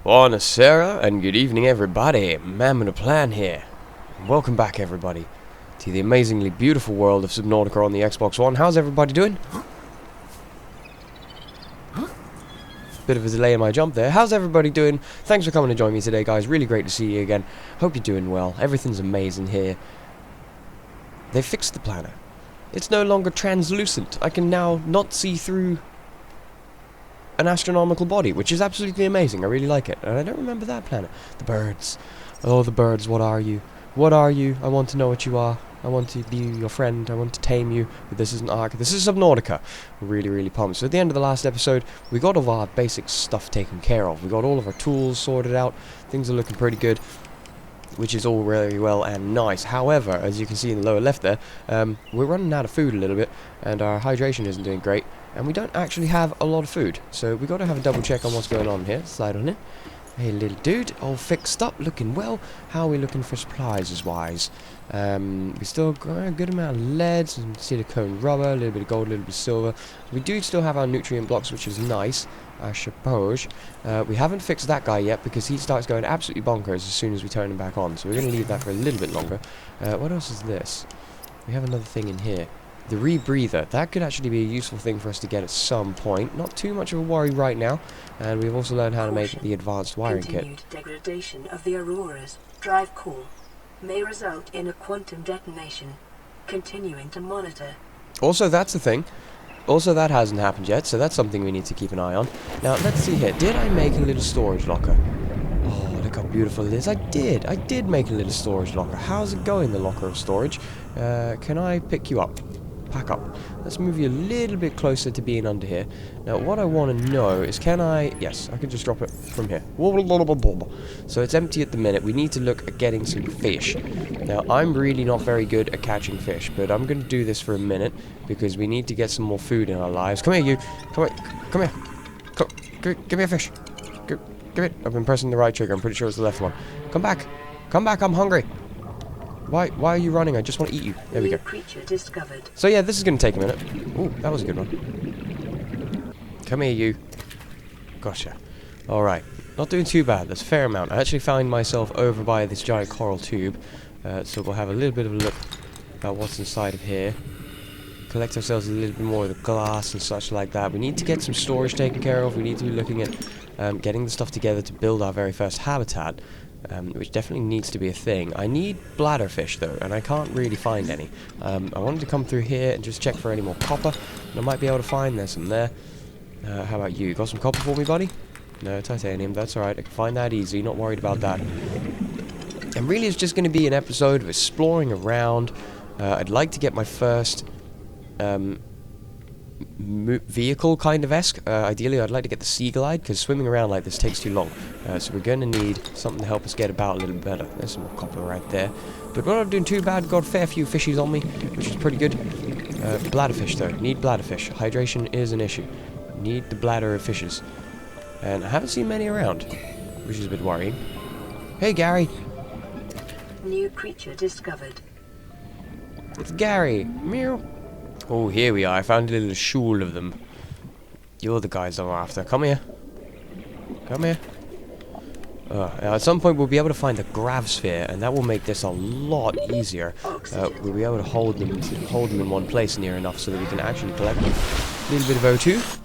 Buonasera and good evening everybody, MannwidaPlann here. Welcome back everybody to the amazingly beautiful world of Subnautica on the Xbox One. How's everybody doing? Bit of a delay in my jump there. How's everybody doing? Thanks for coming to join me today guys, really great to see you again. Hope you're doing well, everything's amazing here. They fixed the planner. It's no longer translucent. I can now not see through an astronomical body, which is absolutely amazing. I really like it. And I don't remember that planet. The birds. Oh, the birds, what are you? What are you? I want to know what you are. I want to be your friend. I want to tame you. But this isn't Ark. This is Subnautica. Really, really pumped. So at the end of the last episode, we got all of our basic stuff taken care of. We got all of our tools sorted out. Things are looking pretty good, which is all very well and nice. However, as you can see in the lower left there, we're running out of food a little bit, and our hydration isn't doing great, and we don't actually have a lot of food. So we got to have a double check on what's going on here. Slide on it. Hey little dude, all fixed up, looking well. How are we looking for supplies wise? We still got a good amount of lead, some silicone rubber, a little bit of gold, a little bit of silver. We do still have our nutrient blocks, which is nice, I suppose. We haven't fixed that guy yet because he starts going absolutely bonkers as soon as we turn him back on. So we're going to leave that for a little bit longer. What else is this? We have another thing in here. The rebreather. That could actually be a useful thing for us to get at some point. Not too much of a worry right now. And we've also learned how to make the advanced wiring kit. Degradation of the Aurora's drive core may result in a quantum detonation. Continuing to monitor. Also, that's the thing. Also, that hasn't happened yet, so that's something we need to keep an eye on. Now, let's see here. Did I make a little storage locker? Oh, look how beautiful it is. I did make a little storage locker. How's it going, the locker of storage? Can I pick you up? Pack up. Let's move you a little bit closer to being under here. Now, what I want to know is, can I... Yes, I can just drop it from here. So it's empty at the minute. We need to look at getting some fish. Now, I'm really not very good at catching fish, but I'm going to do this for a minute because we need to get some more food in our lives. Come here, you. Come here. Give me a fish. Give it. I've been pressing the right trigger. I'm pretty sure it's the left one. Come back. Come back. I'm hungry. Why are you running? I just want to eat you. There we go. Creature discovered. So yeah, this is going to take a minute. Ooh, that was a good one. Come here, you. Gotcha. Alright. Not doing too bad. There's a fair amount. I actually found myself over by this giant coral tube. So we'll have a little bit of a look at what's inside of here. Collect ourselves a little bit more of the glass and such like that. We need to get some storage taken care of. We need to be looking at getting the stuff together to build our very first habitat. Which definitely needs to be a thing. I need bladderfish though, and I can't really find any. I wanted to come through here and just check for any more copper, and I might be able to find there's some there. How about you? Got some copper for me, buddy? No, titanium, that's alright. I can find that easy, not worried about that. And really it's just going to be an episode of exploring around. I'd like to get my first vehicle kind of esque. Ideally I'd like to get the sea glide because swimming around like this takes too long, so we're going to need something to help us get about a little better. There's some more copper right there, but we're not doing too bad. Got a fair few fishies on me, which is pretty good. Bladderfish though, need bladderfish. Hydration is an issue. Need the bladder of fishes, and I haven't seen many around, which is a bit worrying. Hey Gary. New creature discovered. It's Gary. Meow. Oh, here we are. I found a little shoal of them. You're the guys I'm after. Come here. Come here. Now at some point we'll be able to find the grav sphere, and that will make this a lot easier. We'll be able to hold them in one place near enough so that we can actually collect them. A little bit of O2.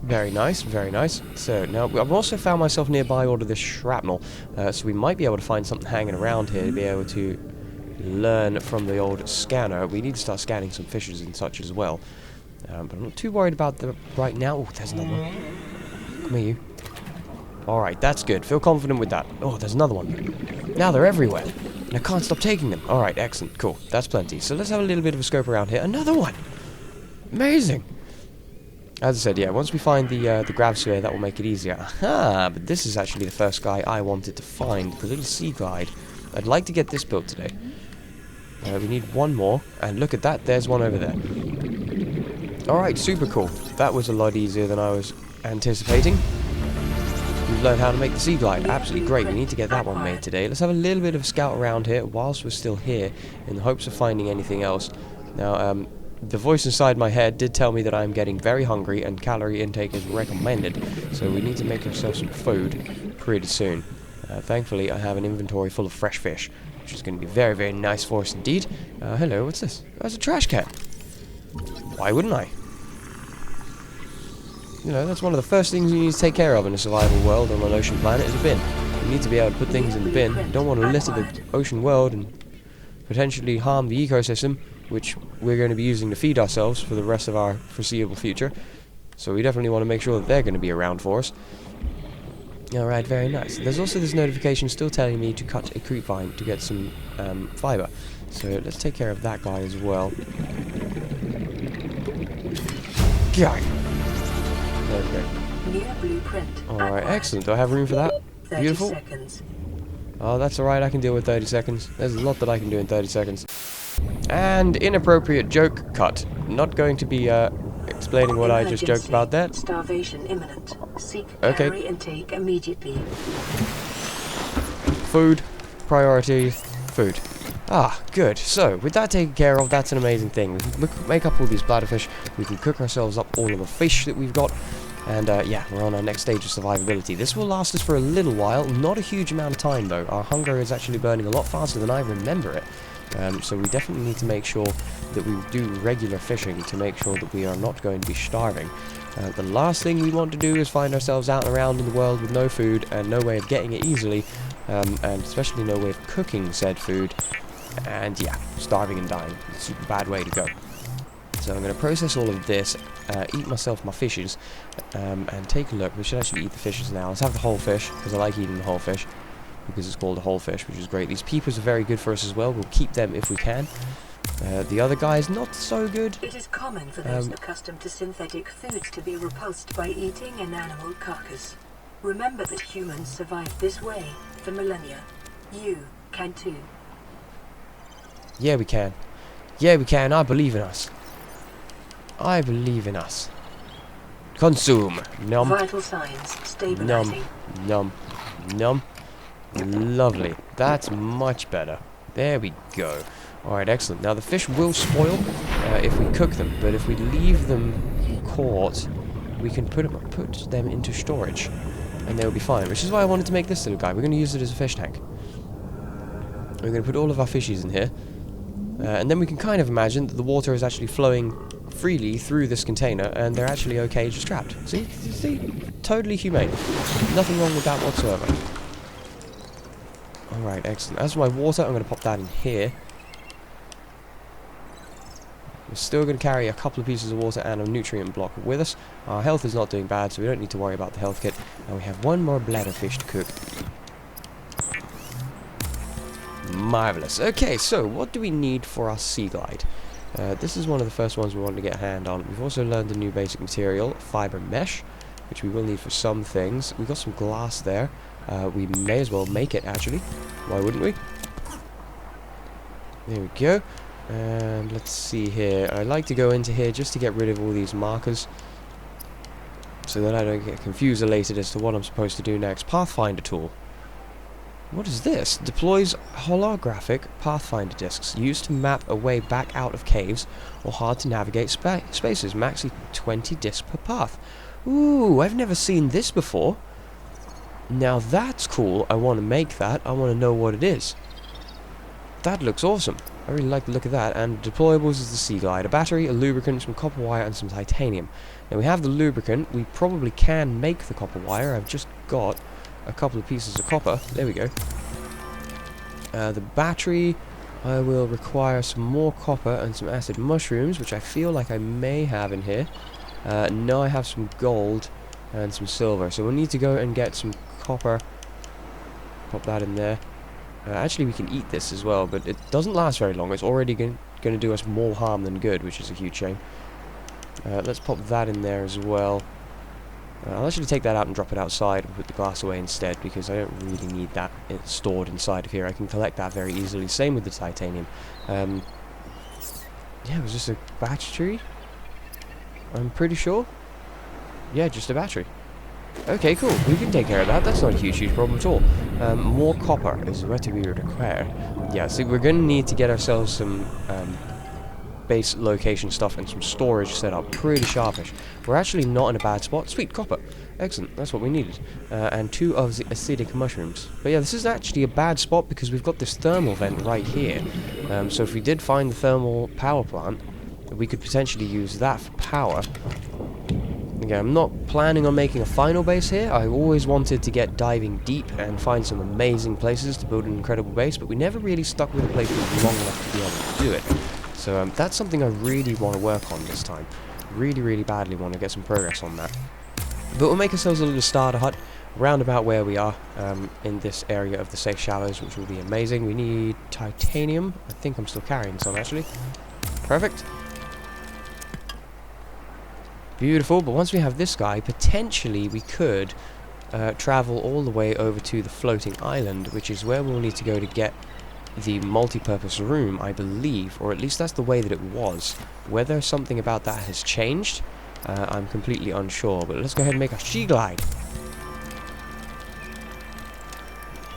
Very nice, very nice. So now I've also found myself nearby all of this shrapnel, so we might be able to find something hanging around here to be able to learn from the old scanner. We need to start scanning some fishes and such as well. But I'm not too worried about them right now. Oh, there's another one. Come here, you. Alright, that's good. Feel confident with that. Oh, there's another one. Now they're everywhere. And I can't stop taking them. Alright, excellent. Cool. That's plenty. So let's have a little bit of a scope around here. Another one! Amazing! As I said, yeah, once we find the grav sphere, that will make it easier. Aha! But this is actually the first guy I wanted to find. The little sea glide. I'd like to get this built today. We need one more, and look at that, there's one over there. Alright, super cool. That was a lot easier than I was anticipating. We've learned how to make the sea glide. Absolutely great, we need to get that one made today. Let's have a little bit of a scout around here whilst we're still here, in the hopes of finding anything else. Now, the voice inside my head did tell me that I'm getting very hungry and calorie intake is recommended, so we need to make ourselves some food pretty soon. Thankfully, I have an inventory full of fresh fish, which is going to be very, very nice for us indeed. Hello, what's this? Oh, it's a trash can. Why wouldn't I? You know, that's one of the first things you need to take care of in a survival world on an ocean planet is a bin. You need to be able to put things in the bin. You don't want to litter the ocean world and potentially harm the ecosystem, which we're going to be using to feed ourselves for the rest of our foreseeable future. So we definitely want to make sure that they're going to be around for us. Alright, very nice. There's also this notification still telling me to cut a creep vine to get some fiber. So let's take care of that guy as well. God. There we go. New blueprint. Alright, excellent. Do I have room for that? 30 Beautiful. seconds. Oh, that's alright. I can deal with 30 seconds. There's a lot that I can do in 30 seconds. And inappropriate joke cut. Not going to be explaining what I just joked about there. Starvation imminent. Seek Okay. calorie intake immediately. Food. Priority. Food. Ah, good. So, with that taken care of, that's an amazing thing. We can make up all these bladderfish. We can cook ourselves up all of the fish that we've got. And, yeah, we're on our next stage of survivability. This will last us for a little while. Not a huge amount of time, though. Our hunger is actually burning a lot faster than I remember it. So we definitely need to make sure that we do regular fishing to make sure that we are not going to be starving. The last thing we want to do is find ourselves out and around in the world with no food and no way of getting it easily, and especially no way of cooking said food, and yeah, starving and dying. It's a bad way to go. So I'm going to process all of this, eat myself my fishes, and take a look. We should actually eat the fishes now. Let's have the whole fish, because I like eating the whole fish. Because it's called a whole fish, which is great. These peepers are very good for us as well. We'll keep them if we can. The other guy is not so good. It is common for those accustomed to synthetic foods to be repulsed by eating an animal carcass. Remember that humans survived this way for millennia. You can too. Yeah, we can. Yeah, we can. I believe in us. I believe in us. Consume. Num. Vital signs stabilizing. Num. Num. Lovely. That's much better. There we go. Alright, excellent. Now the fish will spoil if we cook them, but if we leave them caught, we can put them into storage, and they'll be fine, which is why I wanted to make this little guy. We're going to use it as a fish tank. We're going to put all of our fishies in here, and then we can kind of imagine that the water is actually flowing freely through this container, and they're actually okay just trapped. See? Totally humane. Nothing wrong with that whatsoever. Alright, excellent. As for my water, I'm going to pop that in here. We're still going to carry a couple of pieces of water and a nutrient block with us. Our health is not doing bad, so we don't need to worry about the health kit. And we have one more bladderfish to cook. Marvellous. Okay, so what do we need for our sea glide? This is one of the first ones we want to get a hand on. We've also learned a new basic material, fiber mesh, which we will need for some things. We've got some glass there. We may as well make it, actually. Why wouldn't we? There we go. And let's see here. I like to go into here just to get rid of all these markers, so that I don't get confused later as to what I'm supposed to do next. Pathfinder tool. What is this? Deploys holographic Pathfinder discs used to map a way back out of caves or hard to navigate spaces. Maxi 20 discs per path. Ooh, I've never seen this before. Now that's cool. I want to make that. I want to know what it is. That looks awesome. I really like the look of that. And deployables is the Sea Glide. A battery, a lubricant, some copper wire, and some titanium. Now we have the lubricant. We probably can make the copper wire. I've just got a couple of pieces of copper. There we go. The battery, I will require some more copper and some acid mushrooms, which I feel like I may have in here. No, I have some gold and some silver. So we'll need to go and get some copper. Pop that in there. Actually, we can eat this as well, but it doesn't last very long. It's already going to do us more harm than good, which is a huge shame. Let's pop that in there as well. I'll actually take that out and drop it outside and put the glass away instead, because I don't really need that stored inside of here. I can collect that very easily. Same with the titanium. Yeah, it was just a battery, I'm pretty sure. Yeah, just a battery. Okay, cool. We can take care of that. That's not a huge problem at all. More copper is what we require. Yeah, so we're going to need to get ourselves some base location stuff and some storage set up. Pretty sharpish. We're actually not in a bad spot. Sweet, copper. Excellent, that's what we needed. And 2 of the acidic mushrooms. But yeah, this is actually a bad spot because we've got this thermal vent right here. So if we did find the thermal power plant, we could potentially use that for power. Again, I'm not planning on making a final base here. I always wanted to get diving deep and find some amazing places to build an incredible base, but we never really stuck with a place that was long enough to be able to do it. So that's something I really want to work on this time. Really, really badly want to get some progress on that. But we'll make ourselves a little starter hut round about where we are in this area of the safe shallows, which will be amazing. We need titanium. I think I'm still carrying some, actually. Perfect. Beautiful, but once we have this guy, potentially we could travel all the way over to the floating island, which is where we'll need to go to get the multi-purpose room, I believe, or at least that's the way that it was. Whether something about that has changed, I'm completely unsure, but let's go ahead and make a sea glide.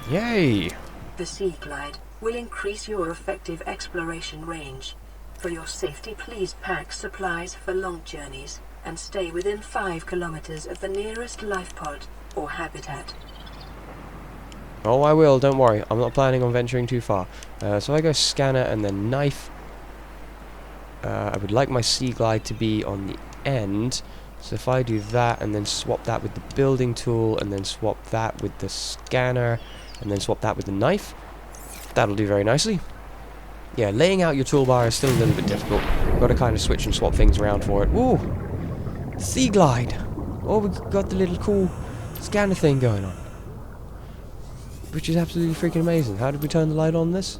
Yay! The Sea Glide will increase your effective exploration range. For your safety, please pack supplies for long journeys and stay within 5 kilometers of the nearest life pod or habitat. Oh, I will, don't worry. I'm not planning on venturing too far. So I go scanner and then knife. I would like my sea glide to be on the end. So if I do that and then swap that with the building tool and then swap that with the scanner and then swap that with the knife, that'll do very nicely. Yeah, laying out your toolbar is still a little bit difficult. Got to kind of switch and swap things around for it. Ooh! Sea glide! Oh, we've got the little cool scanner thing going on. Which is absolutely freaking amazing. How did we turn the light on this?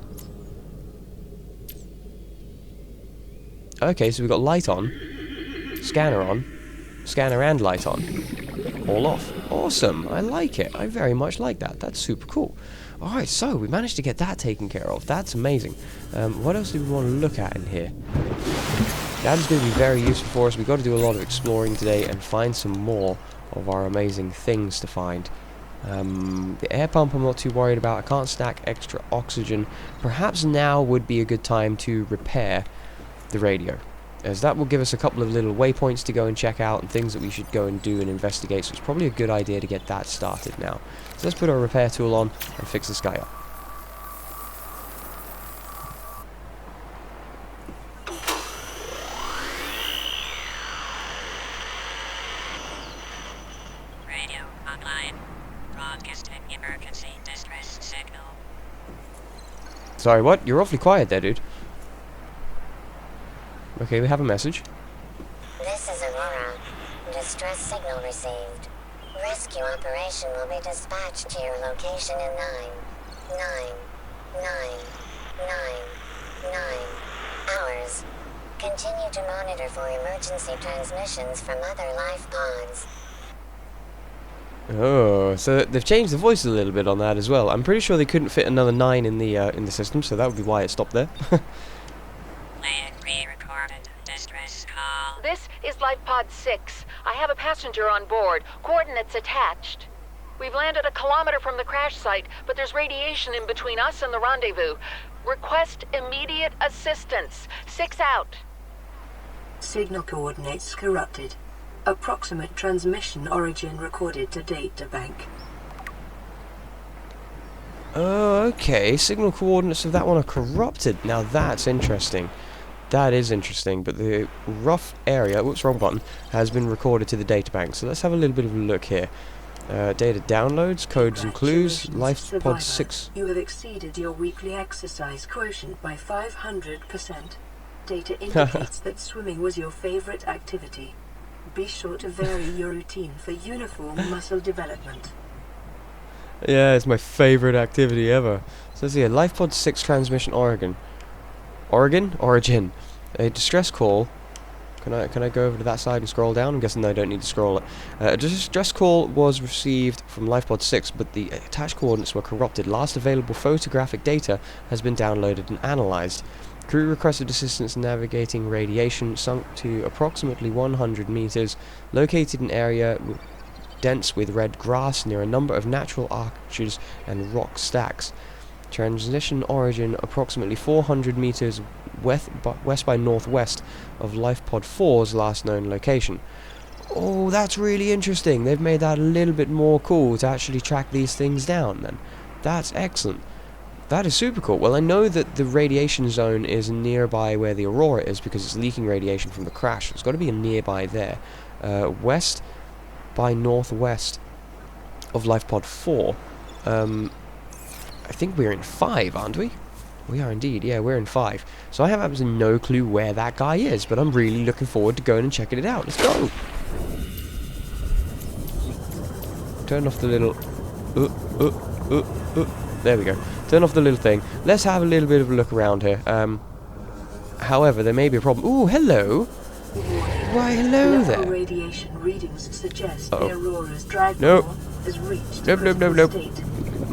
Okay, so we've got light on, scanner and light on. All off. Awesome! I like it. I very much like that. That's super cool. Alright, so we managed to get that taken care of. That's amazing. What else do we want to look at in here? That is going to be very useful for us. We've got to do a lot of exploring today and find some more of our amazing things to find. The air pump I'm not too worried about. I can't stack extra oxygen. Perhaps now would be a good time to repair the radio, as that will give us a couple of little waypoints to go and check out and things that we should go and do and investigate, so it's probably a good idea to get that started now. So let's put our repair tool on and fix this guy up. Radio online. Broadcasting emergency distress signal. Sorry, what? You're awfully quiet there, dude. Okay, we have a message. This is Aurora. Distress signal received. Rescue operation will be dispatched to your location in 9 hours. Continue to monitor for emergency transmissions from other life pods. Oh, so they've changed the voice a little bit on that as well. I'm pretty sure they couldn't fit another 9 in the system, so that would be why it stopped there. Pre-recorded distress call. This is Life Pod 6. I have a passenger on board. Coordinates attached. We've landed a kilometer from the crash site, but there's radiation in between us and the rendezvous. Request immediate assistance. 6 out. Signal coordinates corrupted. Approximate transmission origin recorded to data bank. Oh, okay. Signal coordinates of that one are corrupted. Now that's interesting. That is interesting, but the rough area, whoops, wrong button, has been recorded to the databank. So let's have a little bit of a look here. Data downloads, codes and clues, Congratulations, LifePod survivor. 6. You have exceeded your weekly exercise quotient by 500%. Data indicates that swimming was your favorite activity. Be sure to vary your routine for uniform muscle development. Yeah, it's my favorite activity ever. So let's see here, LifePod 6 transmission Origin. Origin. A distress call. Can I go over to that side and scroll down? I'm guessing I don't need to scroll it. A distress call was received from LifePod 6, but the attached coordinates were corrupted. Last available photographic data has been downloaded and analyzed. Crew requested assistance in navigating radiation sunk to approximately 100 meters, located in area dense with red grass near a number of natural arches and rock stacks. Transition origin approximately 400 meters west by northwest of Life Pod 4's last known location. Oh, that's really interesting. They've made that a little bit more cool to actually track these things down then. That's excellent. That is super cool. Well, I know that the radiation zone is nearby where the Aurora is because it's leaking radiation from the crash. It's got to be nearby there. West by northwest of Life Pod 4. I think we're in 5, aren't we? We are indeed, yeah, we're in 5. So I have absolutely no clue where that guy is, but I'm really looking forward to going and checking it out. Let's go! Turn off the little... There we go. Turn off the little thing. Let's have a little bit of a look around here. However, there may be a problem. Ooh, hello! Why, hello there! Radiation readings suggest the Aurora's drag Nope. has reached Nope, nope, nope, nope. state.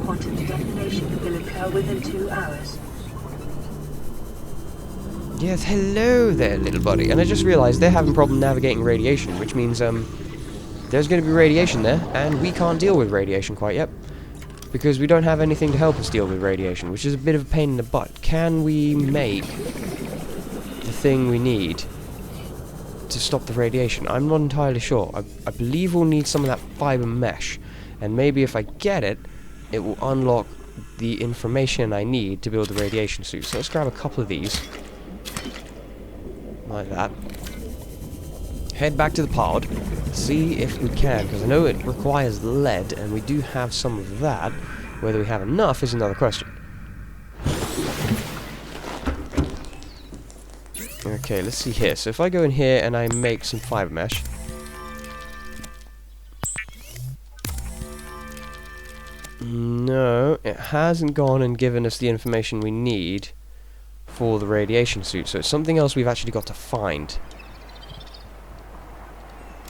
Quantum detonation will occur within 2 hours. Yes, hello there, little buddy. And I just realised they're having problem navigating radiation, which means, there's going to be radiation there, and we can't deal with radiation quite yet. Because we don't have anything to help us deal with radiation, which is a bit of a pain in the butt. Can we make the thing we need to stop the radiation? I'm not entirely sure. I believe we'll need some of that fiber mesh, and maybe if I get it, it will unlock the information I need to build the radiation suit. So let's grab a couple of these. Like that. Head back to the pod, see if we can, because I know it requires lead, and we do have some of that. Whether we have enough is another question. Okay, let's see here. So if I go in here and I make some fiber mesh. No, it hasn't gone and given us the information we need for the radiation suit, so it's something else we've actually got to find.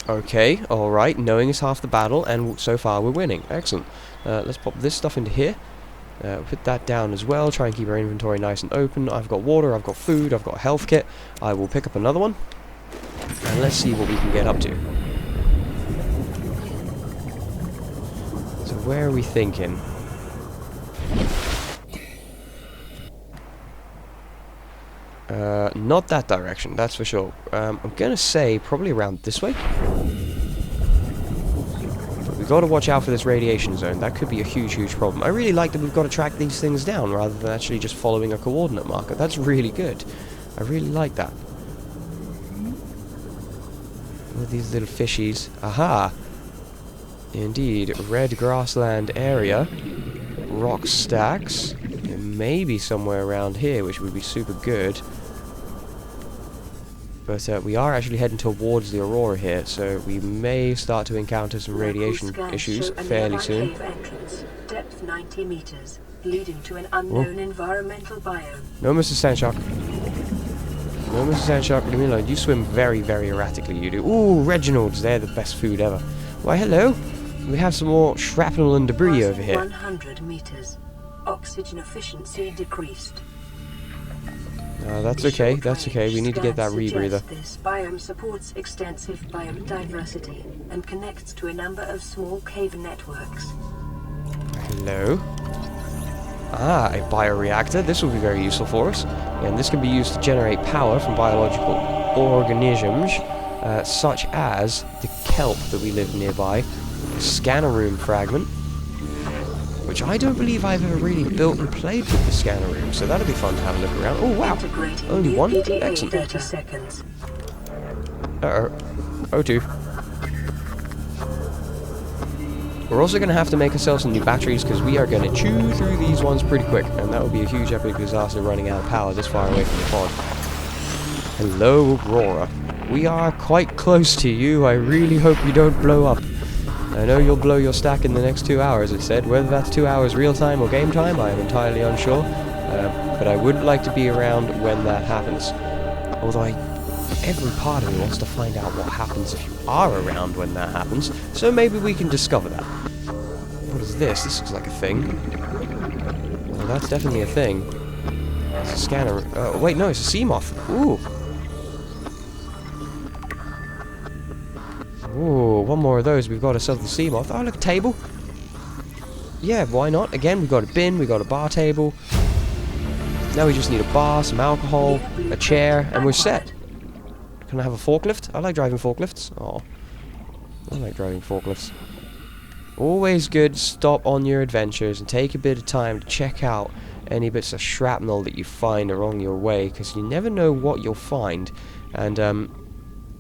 Okay, alright, knowing is half the battle, and so far we're winning. Excellent. Let's pop this stuff into here. Put that down as well, try and keep our inventory nice and open. I've got water, I've got food, I've got a health kit. I will pick up another one, and let's see what we can get up to. So where are we thinking? Not that direction, that's for sure. I'm gonna say probably around this way. But we've got to watch out for this radiation zone. That could be a huge, huge problem. I really like that we've got to track these things down rather than actually just following a coordinate marker. That's really good. I really like that. All these little fishies. Aha! Indeed, red grassland area. Rock stacks. It may be somewhere around here, which would be super good. But we are actually heading towards the Aurora here, so we may start to encounter some radiation issues fairly soon. Depth 90 meters, leading to an unknown environmental biome. No, Mr. Sandshark. No, Mr. Sandshark, leave me alone. You swim very, very erratically, you do. Ooh, Reginald's, they're the best food ever. Why, hello. We have some more shrapnel and debris over here. 100 meters. Oxygen efficiency decreased. That's okay, that's okay. We need to get that rebreather. This biome supports extensive biodiversity and connects to a number of small cave networks. Hello. Ah, a bioreactor. This will be very useful for us. And this can be used to generate power from biological organisms, such as the kelp that we live nearby, a scanner room fragment, which I don't believe I've ever really built and played with the scanner room, so that'll be fun to have a look around. Oh wow, only one? Excellent. 30 seconds. Uh-oh. O2. We're also going to have to make ourselves some new batteries, because we are going to chew through these ones pretty quick, and that would be a huge epic disaster running out of power this far away from the pod. Hello, Aurora. We are quite close to you. I really hope you don't blow up. I know you'll blow your stack in the next 2 hours, it said. Whether that's 2 hours real time or game time, I am entirely unsure. But I would like to be around when that happens. Although every part of me wants to find out what happens if you are around when that happens. So maybe we can discover that. What is this? This looks like a thing. Well, that's definitely a thing. It's a scanner. Wait, no, it's a sea moth. Ooh. Ooh, one more of those. We've got ourselves the sea moth. Oh, look, a table. Yeah, why not? Again, we've got a bin, we've got a bar table. Now we just need a bar, some alcohol, a chair, and we're set. Can I have a forklift? I like driving forklifts. Oh, I like driving forklifts. Always good to stop on your adventures and take a bit of time to check out any bits of shrapnel that you find along your way, because you never know what you'll find. And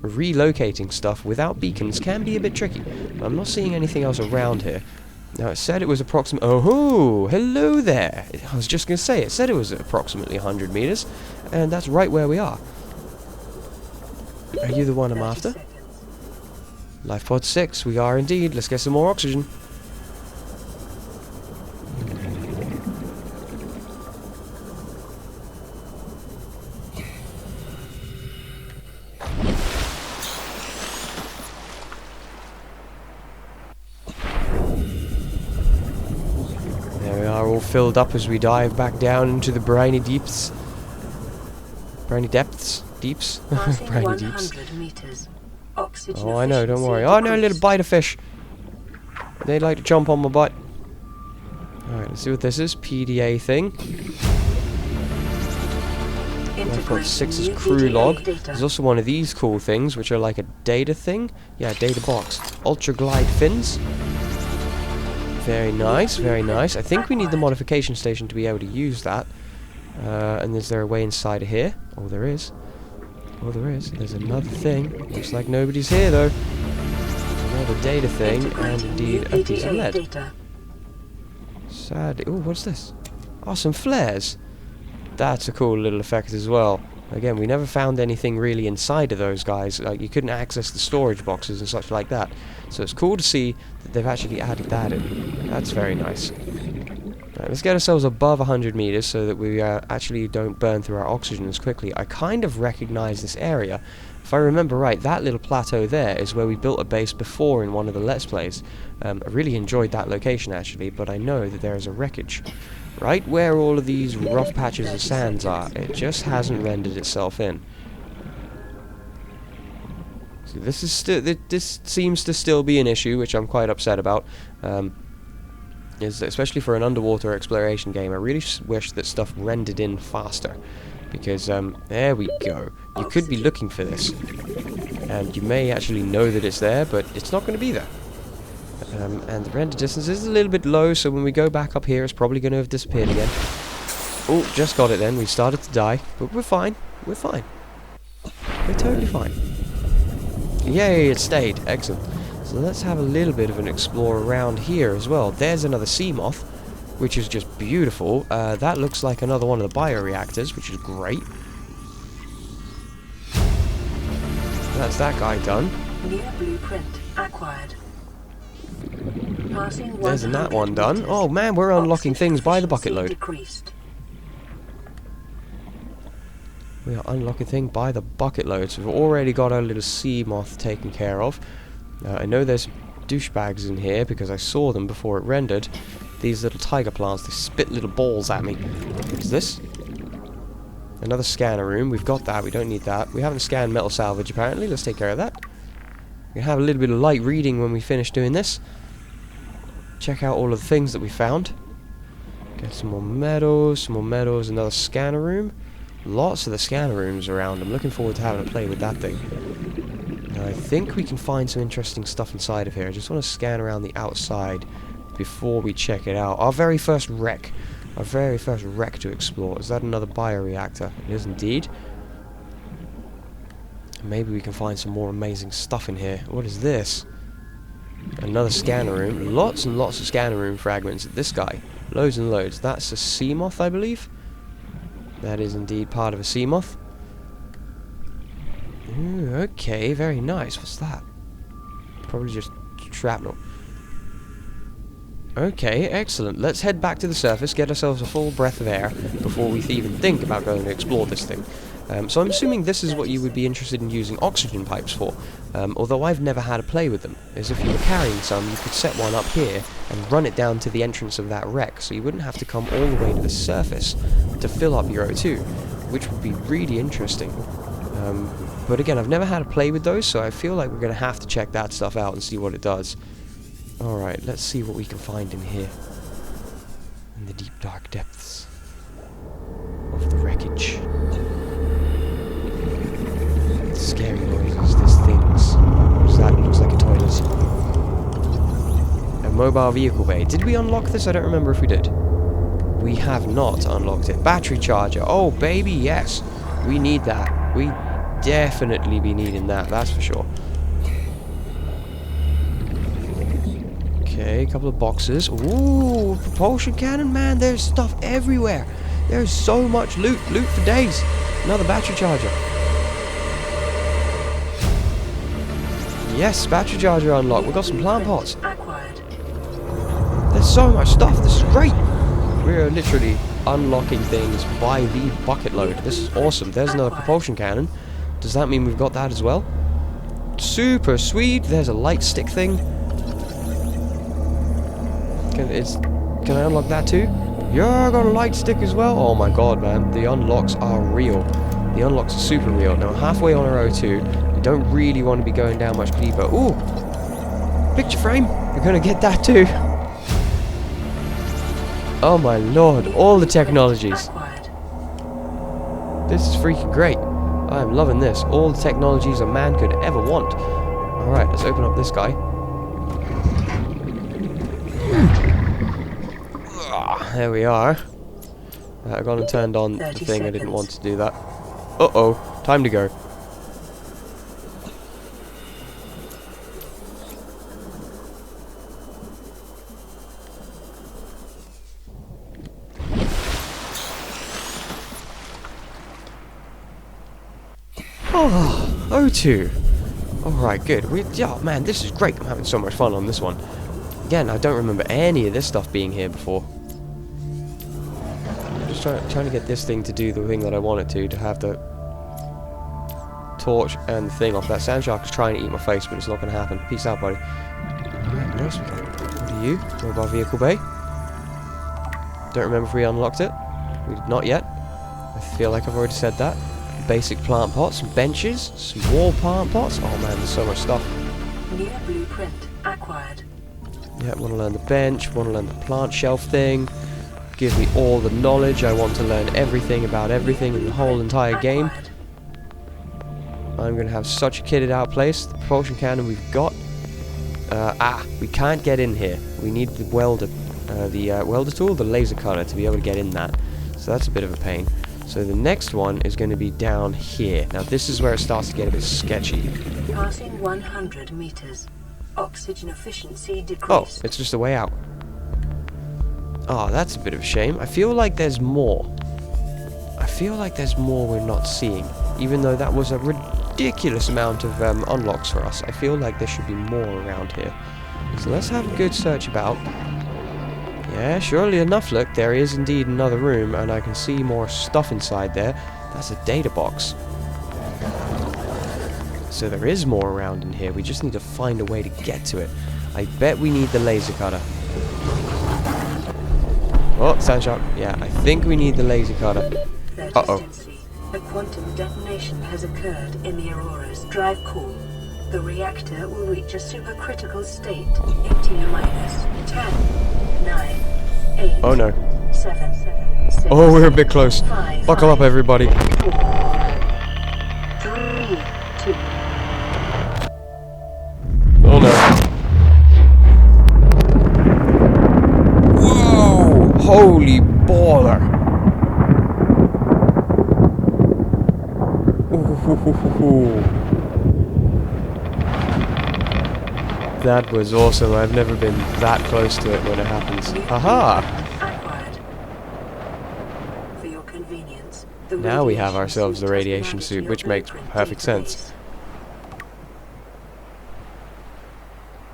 relocating stuff without beacons can be a bit tricky. I'm not seeing anything else around here. Now, it said it was approximately... Oh, hello there! I was just going to say, it said it was approximately 100 meters, and that's right where we are. Are you the one I'm after? Life pod 6, we are indeed. Let's get some more oxygen. There we are, all filled up as we dive back down into the briny deeps. Briny depths? Deeps? Briny deeps. Meters. Oh, I know, don't worry. Oh no, a little bite of fish. They like to jump on my butt. Alright, let's see what this is. PDA thing. Life 6 is crew log. There's also one of these cool things, which are like a data thing. Yeah, data box. Ultra glide fins. Very nice, very nice. I think we need the modification station to be able to use that. And is there a way inside of here? Oh, there is. Oh, there is. There's another thing. Looks like nobody's here, though. Another data thing, and indeed a piece of lead. Sadly... Oh, what's this? Oh, some flares. That's a cool little effect as well. Again, we never found anything really inside of those guys. Like, you couldn't access the storage boxes and such like that. So it's cool to see that they've actually added that in. That's very nice. Right, let's get ourselves above 100 meters so that we actually don't burn through our oxygen as quickly. I kind of recognize this area. If I remember right, that little plateau there is where we built a base before in one of the Let's Plays. I really enjoyed that location actually, but I know that there is a wreckage. Right where all of these rough patches of sands are, it just hasn't rendered itself in. So this seems to still be an issue, which I'm quite upset about. Especially for an underwater exploration game, I really wish that stuff rendered in faster. Because, there we go. You could be looking for this. And you may actually know that it's there, but it's not going to be there. And the render distance is a little bit low, so when we go back up here, it's probably going to have disappeared again. Oh, just got it then. We started to die. But we're fine. We're fine. We're totally fine. Yay, it stayed. Excellent. So let's have a little bit of an explore around here as well. There's another sea moth, which is just beautiful. That looks like another one of the bioreactors, which is great. That's that guy done. New blueprint acquired. There's that one done. Oh man, we're unlocking things by the bucket load. We are unlocking things by the bucket load. So we've already got our little sea moth taken care of. I know there's douchebags in here because I saw them before it rendered. These little tiger plants, they spit little balls at me. What's this? Another scanner room. We've got that. We don't need that. We haven't scanned metal salvage apparently. Let's take care of that. We can have a little bit of light reading when we finish doing this. Check out all of the things that we found. Get some more metals, another scanner room. Lots of the scanner rooms around. I'm looking forward to having a play with that thing. Now, I think we can find some interesting stuff inside of here. I just want to scan around the outside before we check it out. Our very first wreck. Our very first wreck to explore. Is that another bioreactor? It is indeed. Maybe we can find some more amazing stuff in here. What is this? Another scanner room. Lots and lots of scanner room fragments. This guy. Loads and loads. That's a sea moth, I believe. That is indeed part of a sea moth. Ooh, okay, very nice. What's that? Probably just shrapnel. Okay, excellent. Let's head back to the surface, get ourselves a full breath of air before we even think about going to explore this thing. So I'm assuming this is what you would be interested in using oxygen pipes for, although I've never had a play with them. As if you were carrying some, you could set one up here and run it down to the entrance of that wreck, so you wouldn't have to come all the way to the surface to fill up your O2, which would be really interesting. But again, I've never had a play with those, so I feel like we're going to have to check that stuff out and see what it does. Alright, let's see what we can find in here. In the deep dark depths of much. Scary noises, there's things. What's that? Looks like a toilet. A mobile vehicle bay. Did we unlock this? I don't remember if we did. We have not unlocked it. Battery charger. Oh, baby, yes. We need that. We definitely be needing that, that's for sure. Okay, a couple of boxes. Ooh, propulsion cannon, man. There's stuff everywhere. There's so much loot. Loot for days. Another battery charger. Yes, battery charger unlocked. We've got some plant pots. There's so much stuff. This is great. We're literally unlocking things by the bucket load. This is awesome. There's another propulsion cannon. Does that mean we've got that as well? Super sweet. There's a light stick thing. Can I unlock that too? Yeah, I got a light stick as well. Oh my god, man. The unlocks are real. The unlocks are super real. Now, halfway on our O2. We don't really want to be going down much deeper. Ooh! Picture frame! We're gonna get that too. Oh my lord, all the technologies. This is freaking great. I am loving this. All the technologies a man could ever want. Alright, let's open up this guy. There we are. I got and turned on the thing. I didn't want to do that. Uh-oh, time to go. Oh, O2. Alright, good. Oh man, this is great. I'm having so much fun on this one. Again, I don't remember any of this stuff being here before. Just trying to get this thing to do the thing that I want it to have the torch and the thing off. That sand shark is trying to eat my face, but it's not going to happen. Peace out, buddy. Alright, what else we got? What are you? Mobile vehicle bay. Don't remember if we unlocked it. We did not yet. I feel like I've already said that. Basic plant pots, benches, some wall plant pots. Oh man, there's so much stuff. New blueprint acquired. Yeah, want to learn the bench, want to learn the plant shelf thing. Give me all the knowledge. I want to learn everything about everything in the whole entire game. I'm going to have such a kitted out place. The propulsion cannon we've got. We can't get in here. We need the welder tool, the laser cutter, to be able to get in that. So that's a bit of a pain. So the next one is going to be down here. Now this is where it starts to get a bit sketchy. Passing 100 meters. Oxygen efficiency decreased. Oh, it's just a way out. Oh, that's a bit of a shame. I feel like there's more. I feel like there's more we're not seeing. Even though that was a ridiculous amount of unlocks for us. I feel like there should be more around here. So let's have a good search about. Yeah, surely enough, look, there is indeed another room, and I can see more stuff inside there. That's a data box. So there is more around in here, we just need to find a way to get to it. I bet we need the laser cutter. Oh, sand shark. Yeah, I think we need the laser cutter. Uh-oh. A quantum detonation has occurred in the Aurora's drive core. The reactor will reach a supercritical state in T-10, 9, 8, oh no. 7, 6, Oh, we're a bit close. 5, Buckle up, everybody. 4, 3, 2. Oh no. Whoa! Holy baller! Ooh. That was awesome. I've never been that close to it when it happens. Haha! For your convenience, Now we have ourselves the radiation suit, which makes perfect sense.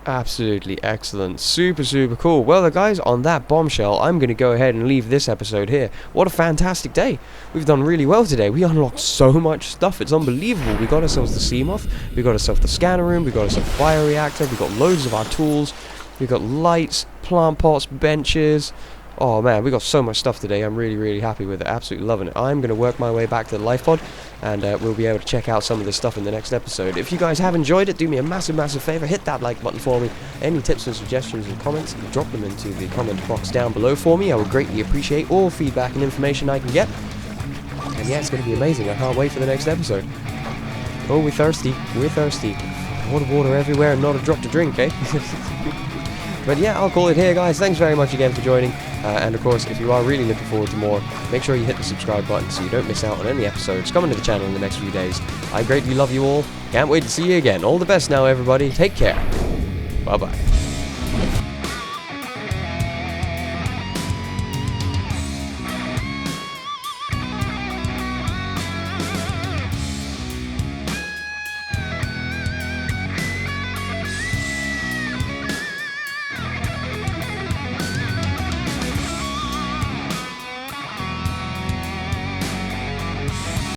Absolutely excellent. Super, super cool. Well, guys, on that bombshell, I'm going to go ahead and leave this episode here. What a fantastic day. We've done really well today. We unlocked so much stuff. It's unbelievable. We got ourselves the Seamoth. We got ourselves the scanner room. We got ourselves a bioreactor. We got loads of our tools. We got lights, plant pots, benches. Oh man, we got so much stuff today. I'm really, really happy with it. Absolutely loving it. I'm going to work my way back to the life pod, and we'll be able to check out some of this stuff in the next episode. If you guys have enjoyed it, do me a massive, massive favor. Hit that like button for me. Any tips and suggestions and comments, drop them into the comment box down below for me. I would greatly appreciate all feedback and information I can get. And yeah, it's going to be amazing. I can't wait for the next episode. Oh, we're thirsty. We're thirsty. Water everywhere and not a drop to drink, eh? But yeah, I'll call it here, guys. Thanks very much again for joining. And of course, if you are really looking forward to more, make sure you hit the subscribe button so you don't miss out on any episodes coming to the channel in the next few days. I greatly love you all. Can't wait to see you again. All the best now, everybody. Take care. Bye-bye.